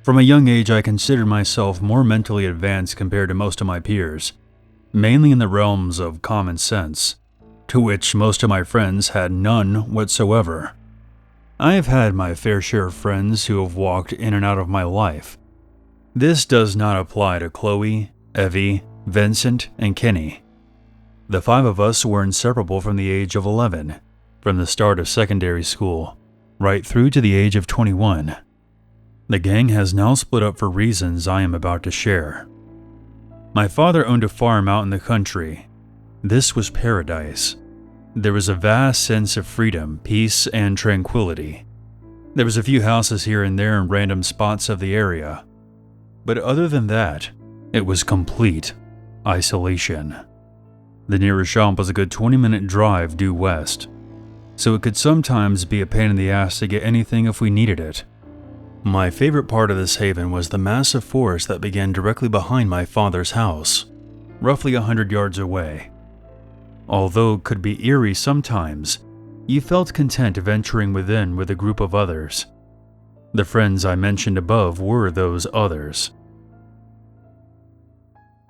From a young age, I considered myself more mentally advanced compared to most of my peers, mainly in the realms of common sense, to which most of my friends had none whatsoever. I have had my fair share of friends who have walked in and out of my life. This does not apply to Chloe, Evie, Vincent, and Kenny. The 5 of us were inseparable from the age of 11, from the start of secondary school, right through to the age of 21. The gang has now split up for reasons I am about to share. My father owned a farm out in the country. This was paradise. There was a vast sense of freedom, peace, and tranquility. There was a few houses here and there in random spots of the area. But other than that, it was complete isolation. The nearest shop was a good 20-minute drive due west, so it could sometimes be a pain in the ass to get anything if we needed it. My favorite part of this haven was the massive forest that began directly behind my father's house, roughly 100 yards away. Although it could be eerie sometimes, you felt content venturing within with a group of others. The friends I mentioned above were those others.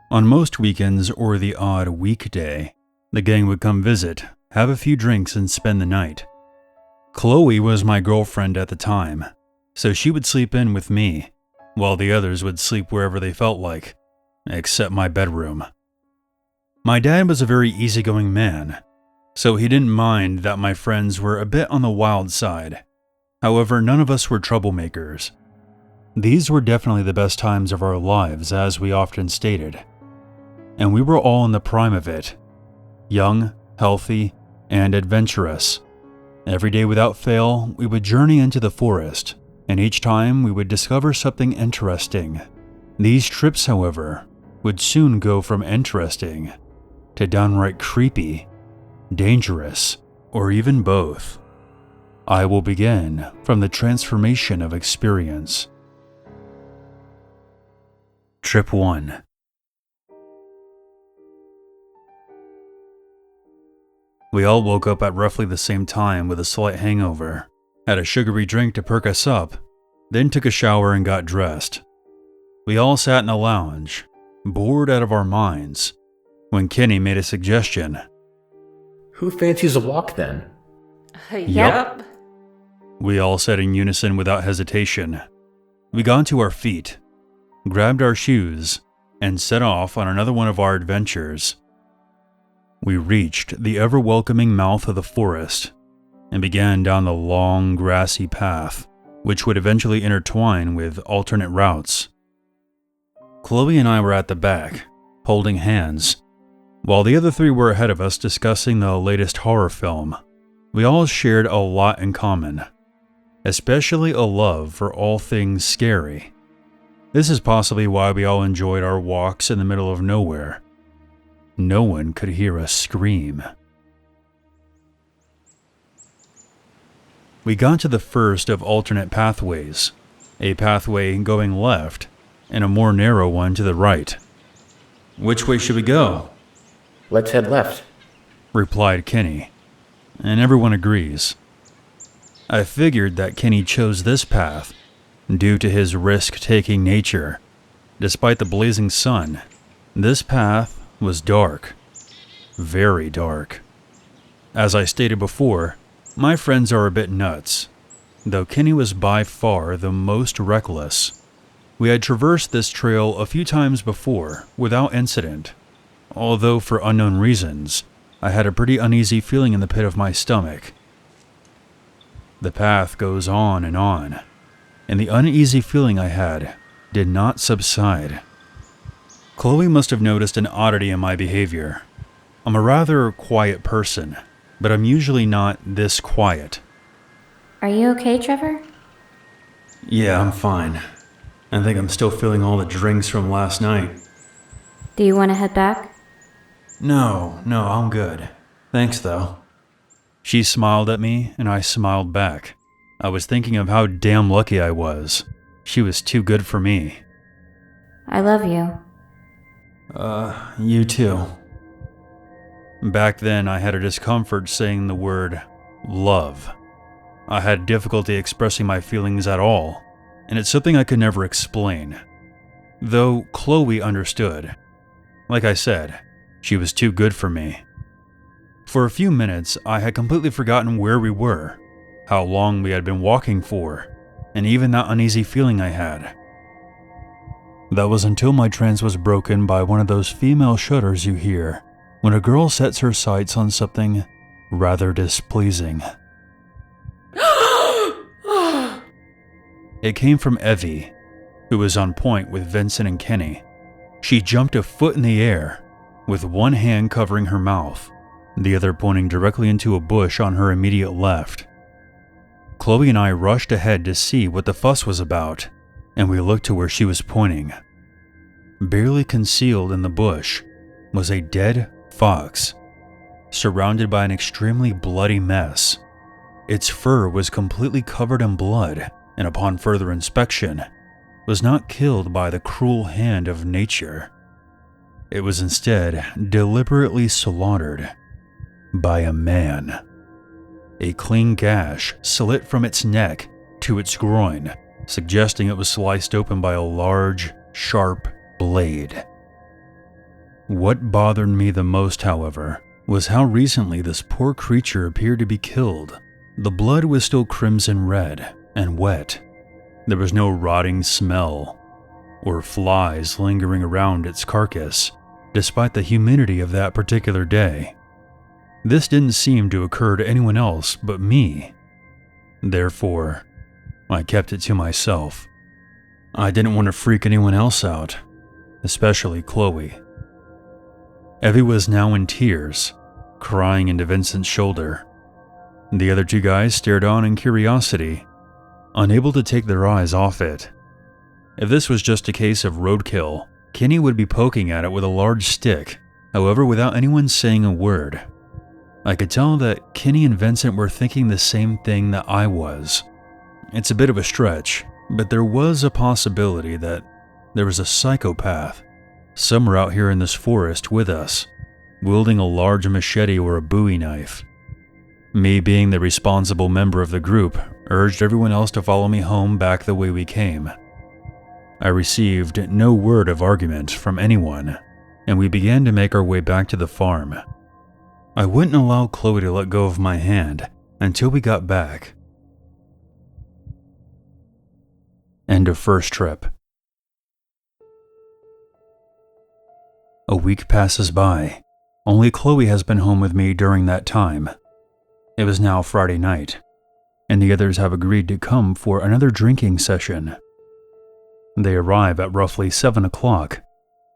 On most weekends or the odd weekday, the gang would come visit, have a few drinks, and spend the night. Chloe was my girlfriend at the time, so she would sleep in with me, while the others would sleep wherever they felt like, except my bedroom. My dad was a very easygoing man, so he didn't mind that my friends were a bit on the wild side. However, none of us were troublemakers. These were definitely the best times of our lives, as we often stated. And we were all in the prime of it. Young, healthy, and adventurous. Every day without fail, we would journey into the forest, and each time we would discover something interesting. These trips, however, would soon go from interesting to downright creepy, dangerous, or even both. I will begin from the transformation of experience. Trip 1. We all woke up at roughly the same time with a slight hangover, had a sugary drink to perk us up, then took a shower and got dressed. We all sat in the lounge, bored out of our minds, when Kenny made a suggestion. Who fancies a walk then? Yup. We all said in unison without hesitation. We got to our feet, grabbed our shoes, and set off on another one of our adventures. We reached the ever-welcoming mouth of the forest and began down the long, grassy path, which would eventually intertwine with alternate routes. Chloe and I were at the back, holding hands, while the other 3 were ahead of us discussing the latest horror film. We all shared a lot in common, especially a love for all things scary. This is possibly why we all enjoyed our walks in the middle of nowhere. No one could hear us scream. We got to the first of alternate pathways, a pathway going left and a more narrow one to the right. "Which way should we go?" Let's head left, replied Kenny, and everyone agrees. I figured that Kenny chose this path due to his risk-taking nature. Despite the blazing sun, this path was dark, very dark. As I stated before, my friends are a bit nuts, though Kenny was by far the most reckless. We had traversed this trail a few times before without incident, although for unknown reasons, I had a pretty uneasy feeling in the pit of my stomach. The path goes on, and the uneasy feeling I had did not subside. Chloe must have noticed an oddity in my behavior. I'm a rather quiet person, but I'm usually not this quiet. Are you okay, Trevor? Yeah, I'm fine. I think I'm still feeling all the drinks from last night. Do you want to head back? No, I'm good. Thanks, though. She smiled at me, and I smiled back. I was thinking of how damn lucky I was. She was too good for me. I love you. You too. Back then, I had a discomfort saying the word love. I had difficulty expressing my feelings at all. and it's something I could never explain. Though Chloe understood. Like I said, she was too good for me. For a few minutes, I had completely forgotten where we were, how long we had been walking for, and even that uneasy feeling I had. That was until my trance was broken by one of those female shudders you hear when a girl sets her sights on something rather displeasing. It came from Evie, who was on point with Vincent and Kenny. She jumped a foot in the air, with one hand covering her mouth, the other pointing directly into a bush on her immediate left. Chloe and I rushed ahead to see what the fuss was about, and we looked to where she was pointing. Barely concealed in the bush was a dead fox, surrounded by an extremely bloody mess. Its fur was completely covered in blood, and upon further inspection, was not killed by the cruel hand of nature. It was instead deliberately slaughtered by a man. A clean gash slit from its neck to its groin, suggesting it was sliced open by a large, sharp blade. What bothered me the most, however, was how recently this poor creature appeared to be killed. The blood was still crimson red and wet. There was no rotting smell or flies lingering around its carcass, despite the humidity of that particular day. This didn't seem to occur to anyone else but me. Therefore, I kept it to myself. I didn't want to freak anyone else out, especially Chloe. Evie was now in tears, crying into Vincent's shoulder. The other two guys stared on in curiosity, unable to take their eyes off it. If this was just a case of roadkill, Kenny would be poking at it with a large stick, however without anyone saying a word. I could tell that Kenny and Vincent were thinking the same thing that I was. It's a bit of a stretch, but there was a possibility that there was a psychopath somewhere out here in this forest with us, wielding a large machete or a Bowie knife. Me being the responsible member of the group urged everyone else to follow me home back the way we came. I received no word of argument from anyone, and we began to make our way back to the farm. I wouldn't allow Chloe to let go of my hand until we got back. End of first trip. A week passes by. Only Chloe has been home with me during that time. It was now Friday night, and the others have agreed to come for another drinking session. They arrive at roughly 7 o'clock.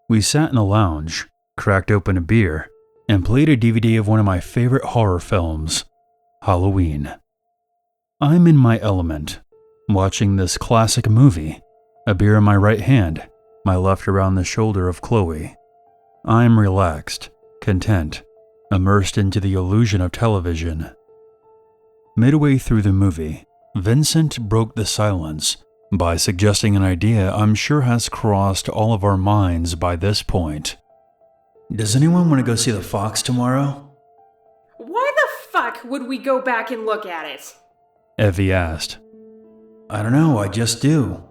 We sat in a lounge, cracked open a beer, and played a DVD of one of my favorite horror films, Halloween. I'm in my element, watching this classic movie, a beer in my right hand, my left around the shoulder of Chloe. I'm relaxed, content, immersed into the illusion of television. Midway through the movie, Vincent broke the silence by suggesting an idea I'm sure has crossed all of our minds by this point. Does anyone want to go see the fox tomorrow? Why the fuck would we go back and look at it? Evie asked. I don't know, I just do.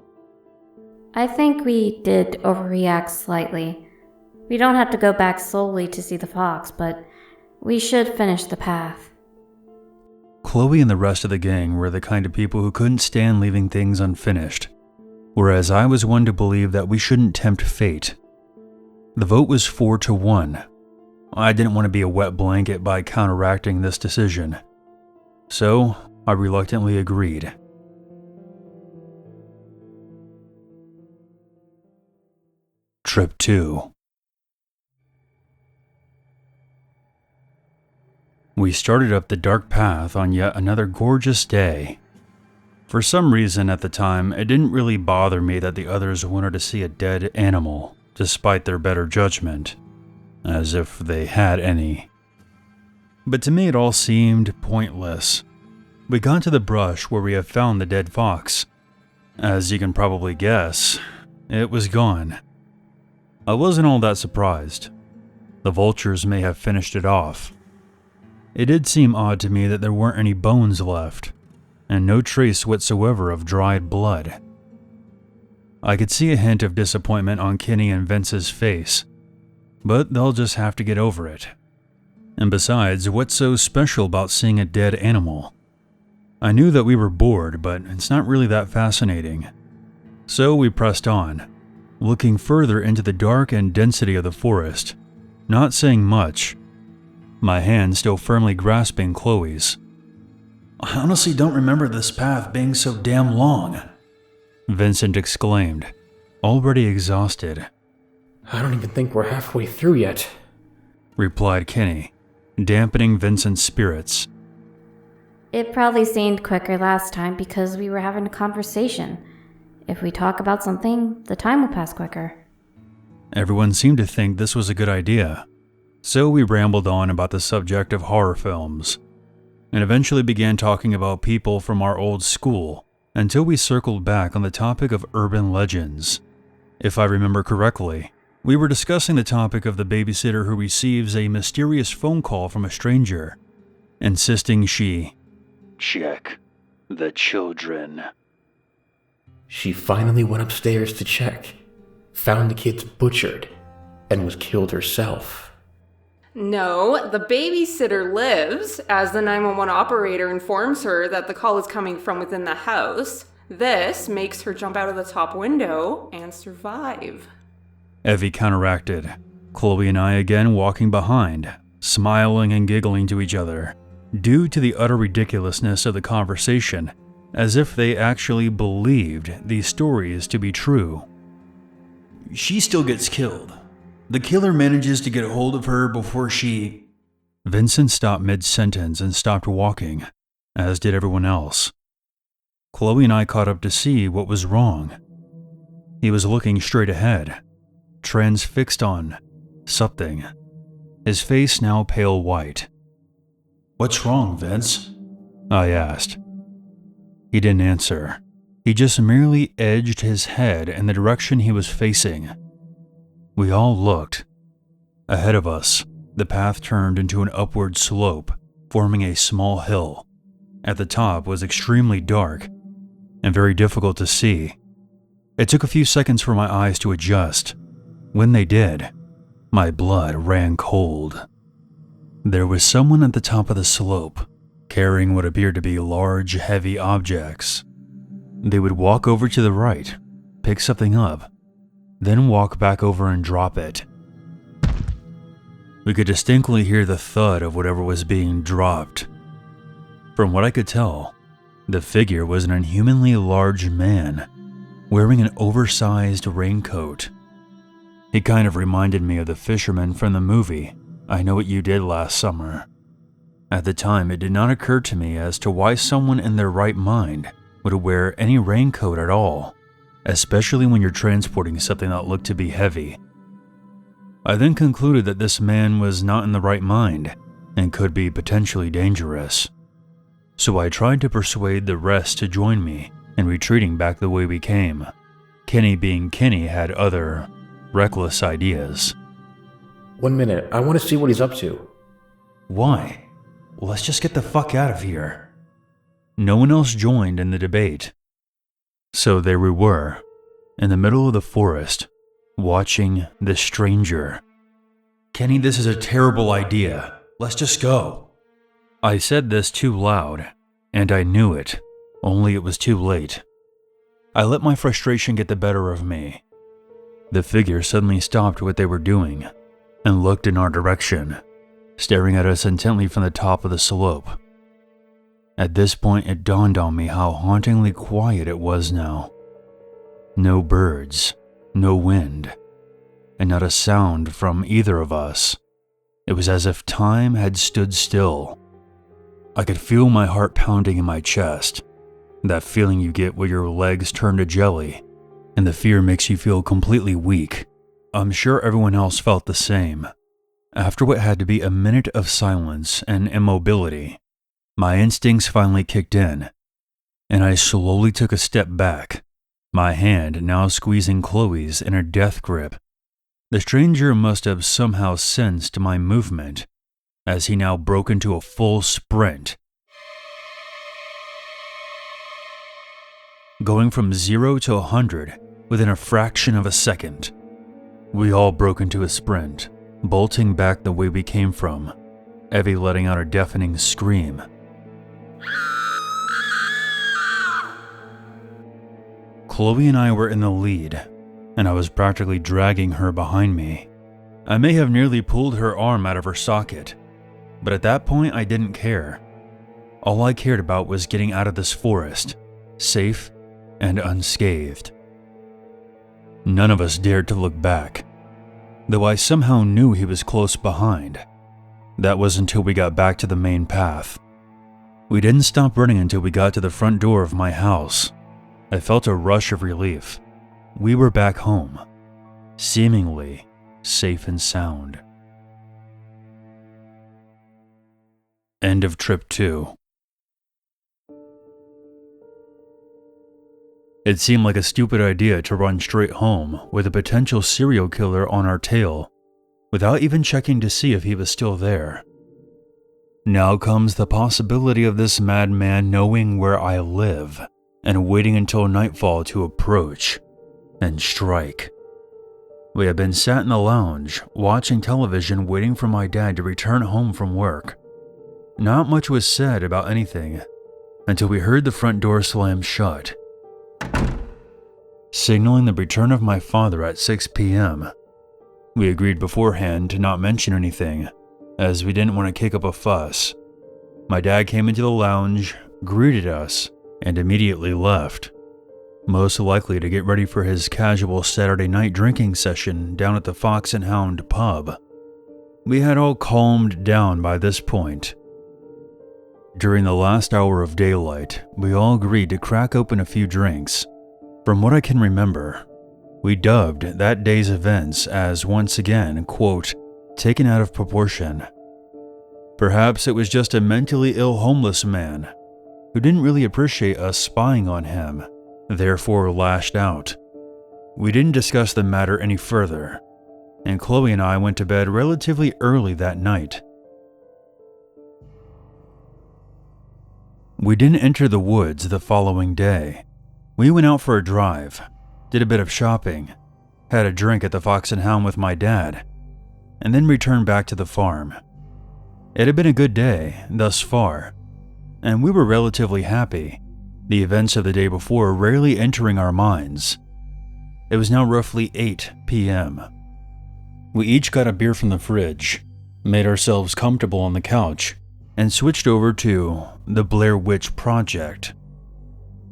I think we did overreact slightly. We don't have to go back solely to see the fox, but we should finish the path. Chloe and the rest of the gang were the kind of people who couldn't stand leaving things unfinished, whereas I was one to believe that we shouldn't tempt fate. The vote was 4-1. I didn't want to be a wet blanket by counteracting this decision, so I reluctantly agreed. Trip 2. We started up the dark path on yet another gorgeous day. For some reason at the time, it didn't really bother me that the others wanted to see a dead animal, despite their better judgment, as if they had any. But to me it all seemed pointless. We got to the brush where we had found the dead fox. As you can probably guess, it was gone. I wasn't all that surprised. The vultures may have finished it off. It did seem odd to me that there weren't any bones left, and no trace whatsoever of dried blood. I could see a hint of disappointment on Kenny and Vince's face, but they'll just have to get over it. And besides, what's so special about seeing a dead animal? I knew that we were bored, but it's not really that fascinating. So we pressed on, looking further into the dark and density of the forest, not saying much, my hand still firmly grasping Chloe's. I honestly don't remember this path being so damn long, Vincent exclaimed, already exhausted. I don't even think we're halfway through yet, replied Kenny, dampening Vincent's spirits. It probably seemed quicker last time because we were having a conversation. If we talk about something, the time will pass quicker. Everyone seemed to think this was a good idea, so we rambled on about the subject of horror films, and eventually began talking about people from our old school until we circled back on the topic of urban legends. If I remember correctly, we were discussing the topic of the babysitter who receives a mysterious phone call from a stranger, insisting she check the children. She finally went upstairs to check, found the kids butchered, and was killed herself. No, the babysitter lives, as the 911 operator informs her that the call is coming from within the house. This makes her jump out of the top window and survive. Evie counteracted, Chloe and I again walking behind, smiling and giggling to each other, due to the utter ridiculousness of the conversation, as if they actually believed these stories to be true. She still gets killed. The killer manages to get a hold of her before she... Vincent stopped mid-sentence and stopped walking, as did everyone else. Chloe and I caught up to see what was wrong. He was looking straight ahead, transfixed on something, his face now pale white. What's wrong, Vince? I asked. He didn't answer. He just merely edged his head in the direction he was facing. We all looked. Ahead of us, the path turned into an upward slope, forming a small hill. At the top was extremely dark and very difficult to see. It took a few seconds for my eyes to adjust. When they did, my blood ran cold. There was someone at the top of the slope, carrying what appeared to be large, heavy objects. They would walk over to the right, pick something up, then walk back over and drop it. We could distinctly hear the thud of whatever was being dropped. From what I could tell, the figure was an inhumanly large man, wearing an oversized raincoat. He kind of reminded me of the fisherman from the movie I Know What You Did Last Summer. At the time, it did not occur to me as to why someone in their right mind would wear any raincoat at all, especially when you're transporting something that looked to be heavy. I then concluded that this man was not in the right mind and could be potentially dangerous. So I tried to persuade the rest to join me in retreating back the way we came. Kenny, being Kenny, had other reckless ideas. 1 minute, I want to see what he's up to. Why? Let's just get the fuck out of here. No one else joined in the debate. So there we were, in the middle of the forest, watching this stranger. Kenny, this is a terrible idea. Let's just go. I said this too loud, and I knew it, only it was too late. I let my frustration get the better of me. The figure suddenly stopped what they were doing and looked in our direction, staring at us intently from the top of the slope. At this point, it dawned on me how hauntingly quiet it was now. No birds, no wind, and not a sound from either of us. It was as if time had stood still. I could feel my heart pounding in my chest, that feeling you get when your legs turn to jelly, and the fear makes you feel completely weak. I'm sure everyone else felt the same. After what had to be a minute of silence and immobility, my instincts finally kicked in, and I slowly took a step back, my hand now squeezing Chloe's in a death grip. The stranger must have somehow sensed my movement, as he now broke into a full sprint. Going from 0 to 100 within a fraction of a second. We all broke into a sprint, bolting back the way we came from, Evie letting out a deafening scream. Chloe and I were in the lead, and I was practically dragging her behind me. I may have nearly pulled her arm out of her socket, but at that point I didn't care. All I cared about was getting out of this forest, safe and unscathed. None of us dared to look back, though I somehow knew he was close behind. That was until we got back to the main path. We didn't stop running until we got to the front door of my house. I felt a rush of relief. We were back home, seemingly safe and sound. End of trip 2. It seemed like a stupid idea to run straight home with a potential serial killer on our tail, without even checking to see if he was still there. Now comes the possibility of this madman knowing where I live and waiting until nightfall to approach and strike. We had been sat in the lounge, watching television, waiting for my dad to return home from work. Not much was said about anything until we heard the front door slam shut, signaling the return of my father at 6 p.m. We agreed beforehand to not mention anything, as we didn't want to kick up a fuss. My dad came into the lounge, greeted us, and immediately left, most likely to get ready for his casual Saturday night drinking session down at the Fox and Hound pub. We had all calmed down by this point. During the last hour of daylight, we all agreed to crack open a few drinks. From what I can remember, we dubbed that day's events as once again, quote, taken out of proportion. Perhaps it was just a mentally ill homeless man who didn't really appreciate us spying on him, therefore lashed out. We didn't discuss the matter any further, and Chloe and I went to bed relatively early that night. We didn't enter the woods the following day. We went out for a drive, did a bit of shopping, had a drink at the Fox and Hound with my dad, and then returned back to the farm. It had been a good day thus far, and we were relatively happy, the events of the day before rarely entering our minds. It was now roughly 8 p.m. We each got a beer from the fridge, made ourselves comfortable on the couch, and switched over to The Blair Witch Project.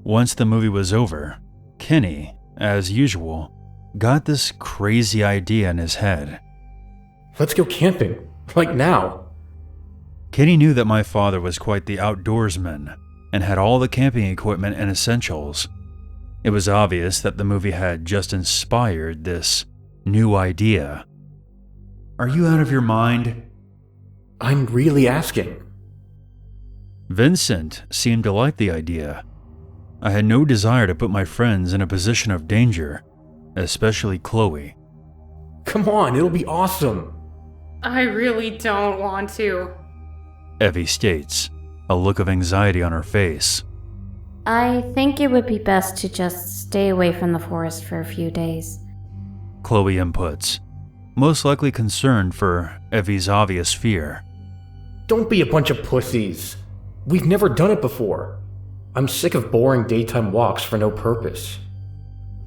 Once the movie was over, Kenny, as usual, got this crazy idea in his head. Let's go camping, like now. Kenny knew that my father was quite the outdoorsman and had all the camping equipment and essentials. It was obvious that the movie had just inspired this new idea. Are you out of your mind? I'm really asking. Vincent seemed to like the idea. I had no desire to put my friends in a position of danger, especially Chloe. Come on, it'll be awesome. I really don't want to. Evie states, a look of anxiety on her face. I think it would be best to just stay away from the forest for a few days. Chloe inputs, most likely concerned for Evie's obvious fear. Don't be a bunch of pussies. We've never done it before. I'm sick of boring daytime walks for no purpose.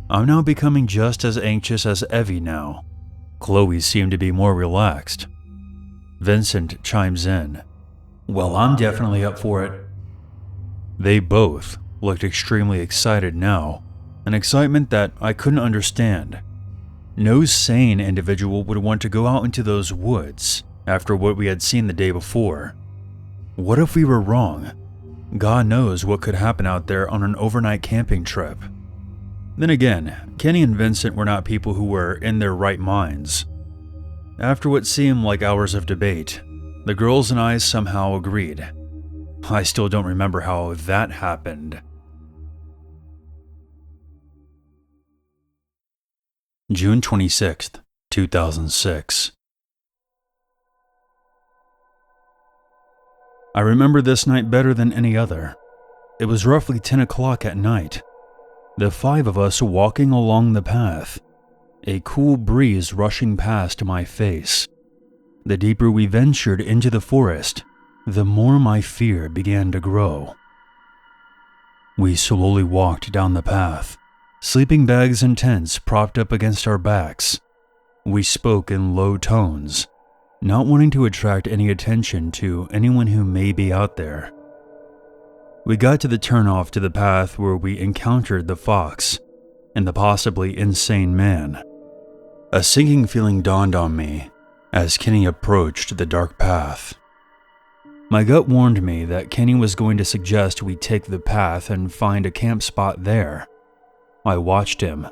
I'm now becoming just as anxious as Evie now. Chloe seemed to be more relaxed. Vincent chimes in. Well, I'm definitely up for it. They both looked extremely excited now, an excitement that I couldn't understand. No sane individual would want to go out into those woods after what we had seen the day before. What if we were wrong? God knows what could happen out there on an overnight camping trip. Then again, Kenny and Vincent were not people who were in their right minds. After what seemed like hours of debate, the girls and I somehow agreed. I still don't remember how that happened. June 26th, 2006. I remember this night better than any other. It was roughly 10 o'clock at night. The 5 of us walking along the path, a cool breeze rushing past my face. The deeper we ventured into the forest, the more my fear began to grow. We slowly walked down the path, sleeping bags and tents propped up against our backs. We spoke in low tones, not wanting to attract any attention to anyone who may be out there. We got to the turnoff to the path where we encountered the fox and the possibly insane man. A sinking feeling dawned on me as Kenny approached the dark path. My gut warned me that Kenny was going to suggest we take the path and find a camp spot there. I watched him,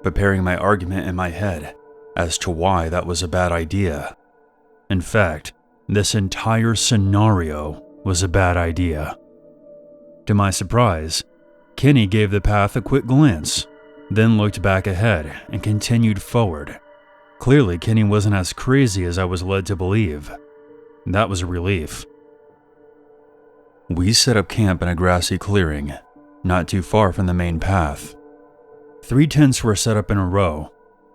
preparing my argument in my head as to why that was a bad idea. In fact, this entire scenario was a bad idea. To my surprise, Kenny gave the path a quick glance, then looked back ahead and continued forward. Clearly, Kenny wasn't as crazy as I was led to believe. That was a relief. We set up camp in a grassy clearing, not too far from the main path. 3 tents were set up in a row,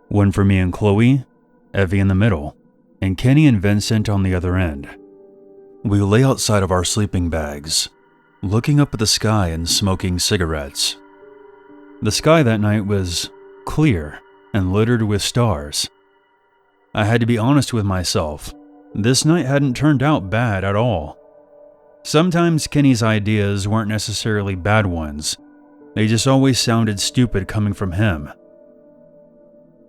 one for me and Chloe, Evie in the middle, and Kenny and Vincent on the other end. We lay outside of our sleeping bags, looking up at the sky and smoking cigarettes. The sky that night was clear and littered with stars. I had to be honest with myself. This night hadn't turned out bad at all. Sometimes Kenny's ideas weren't necessarily bad ones. They just always sounded stupid coming from him.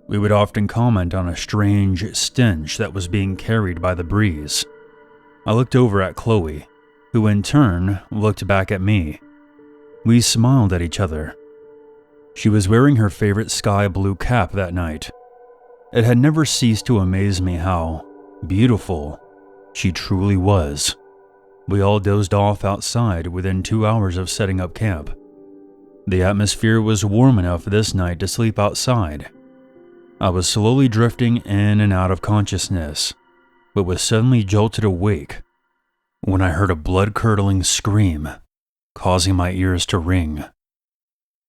We would often comment on a strange stench that was being carried by the breeze. I looked over at Chloe, who in turn looked back at me. We smiled at each other. She was wearing her favorite sky blue cap that night. It had never ceased to amaze me how beautiful she truly was. We all dozed off outside within 2 hours of setting up camp. The atmosphere was warm enough this night to sleep outside. I was slowly drifting in and out of consciousness, but was suddenly jolted awake when I heard a blood-curdling scream, causing my ears to ring.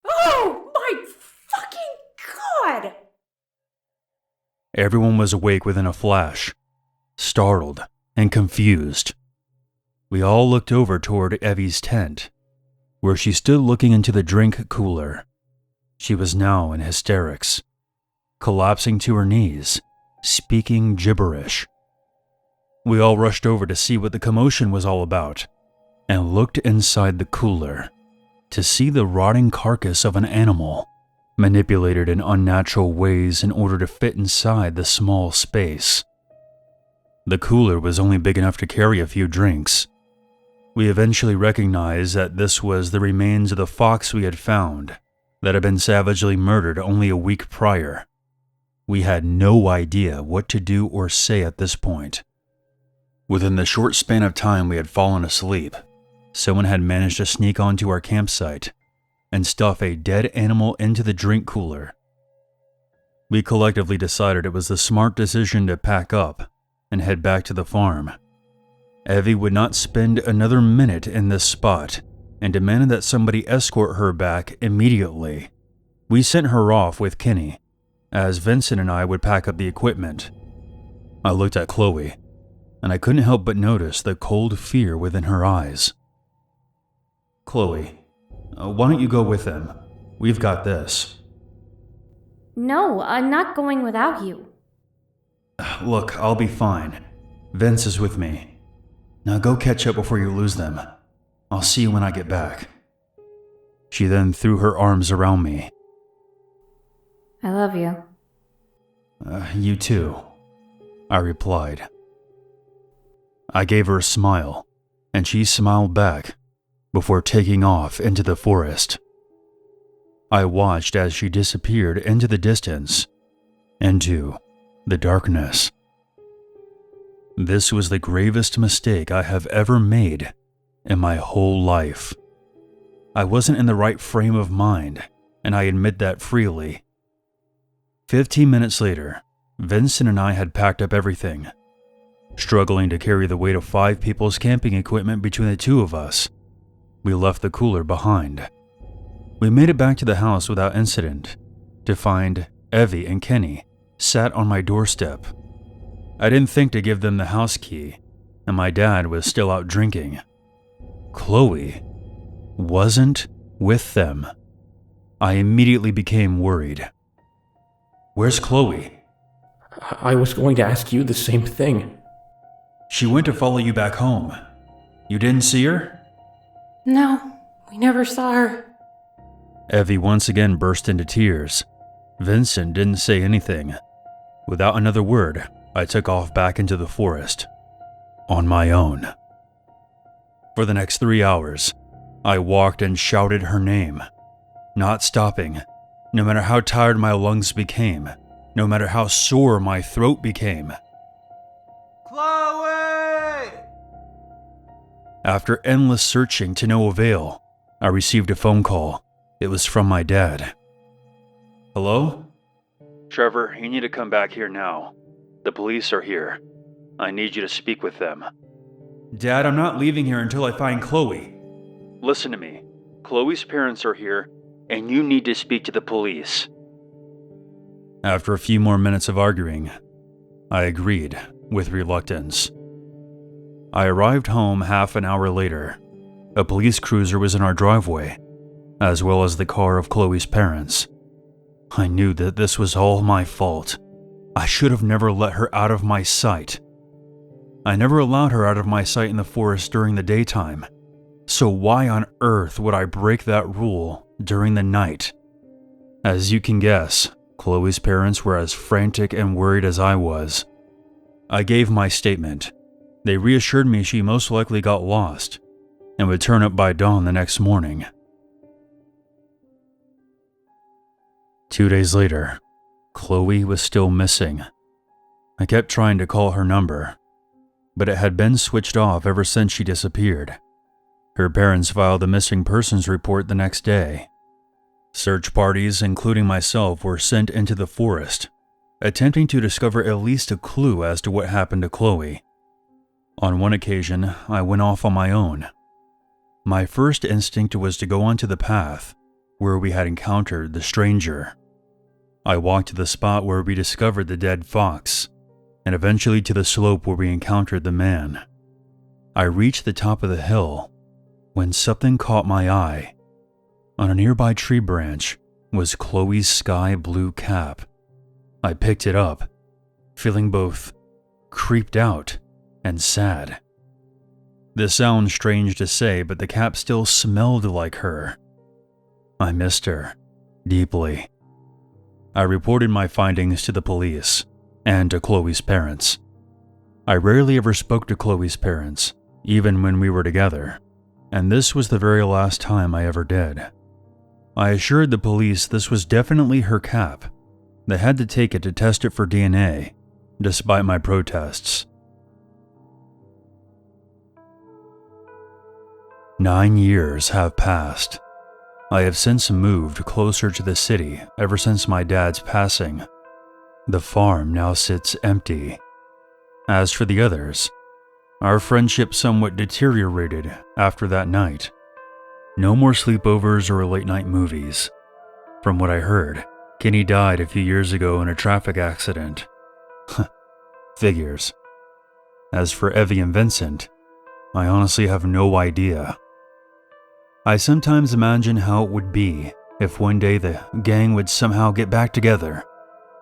Oh my fucking god! Everyone was awake within a flash, startled and confused. We all looked over toward Evie's tent, where she stood looking into the drink cooler. She was now in hysterics, collapsing to her knees, speaking gibberish. We all rushed over to see what the commotion was all about, and looked inside the cooler to see the rotting carcass of an animal, manipulated in unnatural ways in order to fit inside the small space. The cooler was only big enough to carry a few drinks. We eventually recognized that this was the remains of the fox we had found that had been savagely murdered only a week prior. We had no idea what to do or say at this point. Within the short span of time we had fallen asleep, someone had managed to sneak onto our campsite and stuff a dead animal into the drink cooler. We collectively decided it was the smart decision to pack up and head back to the farm. Evie would not spend another minute in this spot and demanded that somebody escort her back immediately. We sent her off with Kenny, as Vincent and I would pack up the equipment. I looked at Chloe, and I couldn't help but notice the cold fear within her eyes. Chloe, why don't you go with them? We've got this. No, I'm not going without you. Look, I'll be fine. Vince is with me. Now go catch up before you lose them. I'll see you when I get back. She then threw her arms around me. I love you. You too, I replied. I gave her a smile, and she smiled back before taking off into the forest. I watched as she disappeared into the distance, into the darkness. This was the gravest mistake I have ever made in my whole life. I wasn't in the right frame of mind, and I admit that freely. 15 minutes later, Vincent and I had packed up everything. Struggling to carry the weight of 5 people's camping equipment between the 2 of us, we left the cooler behind. We made it back to the house without incident, to find Evie and Kenny sat on my doorstep. I didn't think to give them the house key, and my dad was still out drinking. Chloe wasn't with them. I immediately became worried. Where's Chloe? I was going to ask you the same thing. She went to follow you back home. You didn't see her? No, we never saw her. Evie once again burst into tears. Vincent didn't say anything. Without another word, I took off back into the forest. On my own. For the next 3 hours, I walked and shouted her name, not stopping, no matter how tired my lungs became, no matter how sore my throat became. Chloe! After endless searching to no avail, I received a phone call. It was from my dad. Hello? Trevor, you need to come back here now. The police are here. I need you to speak with them. Dad, I'm not leaving here until I find Chloe. Listen to me. Chloe's parents are here, and you need to speak to the police. After a few more minutes of arguing, I agreed, with reluctance. I arrived home half an hour later. A police cruiser was in our driveway, as well as the car of Chloe's parents. I knew that this was all my fault. I should have never let her out of my sight. I never allowed her out of my sight in the forest during the daytime, so why on earth would I break that rule during the night? As you can guess, Chloe's parents were as frantic and worried as I was. I gave my statement. They reassured me she most likely got lost and would turn up by dawn the next morning. 2 days later, Chloe was still missing. I kept trying to call her number, but it had been switched off ever since she disappeared. Her parents filed a missing persons report the next day. Search parties, including myself, were sent into the forest, attempting to discover at least a clue as to what happened to Chloe. On one occasion, I went off on my own. My first instinct was to go onto the path where we had encountered the stranger. I walked to the spot where we discovered the dead fox, and eventually to the slope where we encountered the man. I reached the top of the hill when something caught my eye. On a nearby tree branch was Chloe's sky blue cap. I picked it up, feeling both creeped out and sad. This sounds strange to say, but the cap still smelled like her. I missed her deeply. I reported my findings to the police and to Chloe's parents. I rarely ever spoke to Chloe's parents, even when we were together, and this was the very last time I ever did. I assured the police this was definitely her cap. They had to take it to test it for DNA, despite my protests. 9 years have passed. I have since moved closer to the city ever since my dad's passing. The farm now sits empty. As for the others, our friendship somewhat deteriorated after that night. No more sleepovers or late-night movies. From what I heard, Kenny died a few years ago in a traffic accident. Figures. As for Evie and Vincent, I honestly have no idea. I sometimes imagine how it would be if one day the gang would somehow get back together,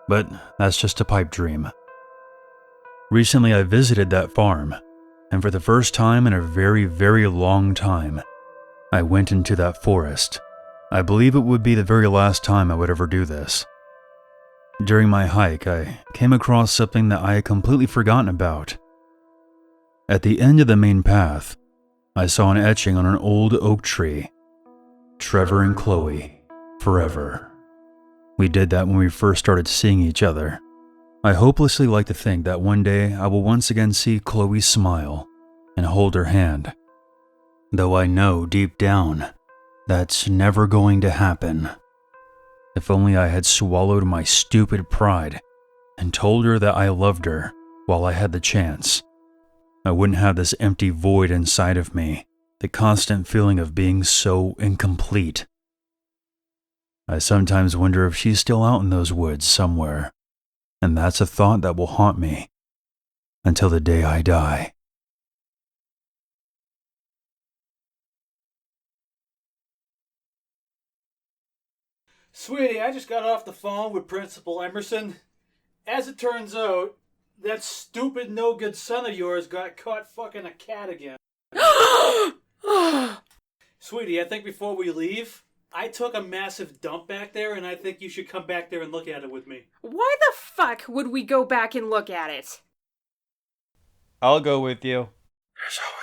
but that's just a pipe dream. Recently I visited that farm, and for the first time in a very, very long time, I went into that forest. I believe it would be the very last time I would ever do this. During my hike, I came across something that I had completely forgotten about. At the end of the main path, I saw an etching on an old oak tree. Trevor and Chloe, forever. We did that when we first started seeing each other. I hopelessly like to think that one day I will once again see Chloe smile and hold her hand. Though I know deep down, that's never going to happen. If only I had swallowed my stupid pride and told her that I loved her while I had the chance. I wouldn't have this empty void inside of me, the constant feeling of being so incomplete. I sometimes wonder if she's still out in those woods somewhere, and that's a thought that will haunt me until the day I die. Sweetie, I just got off the phone with Principal Emerson. As it turns out, that stupid no-good son of yours got caught fucking a cat again. Sweetie, I think before we leave, I took a massive dump back there, and I think you should come back there and look at it with me. Why the fuck would we go back and look at it? I'll go with you. There's always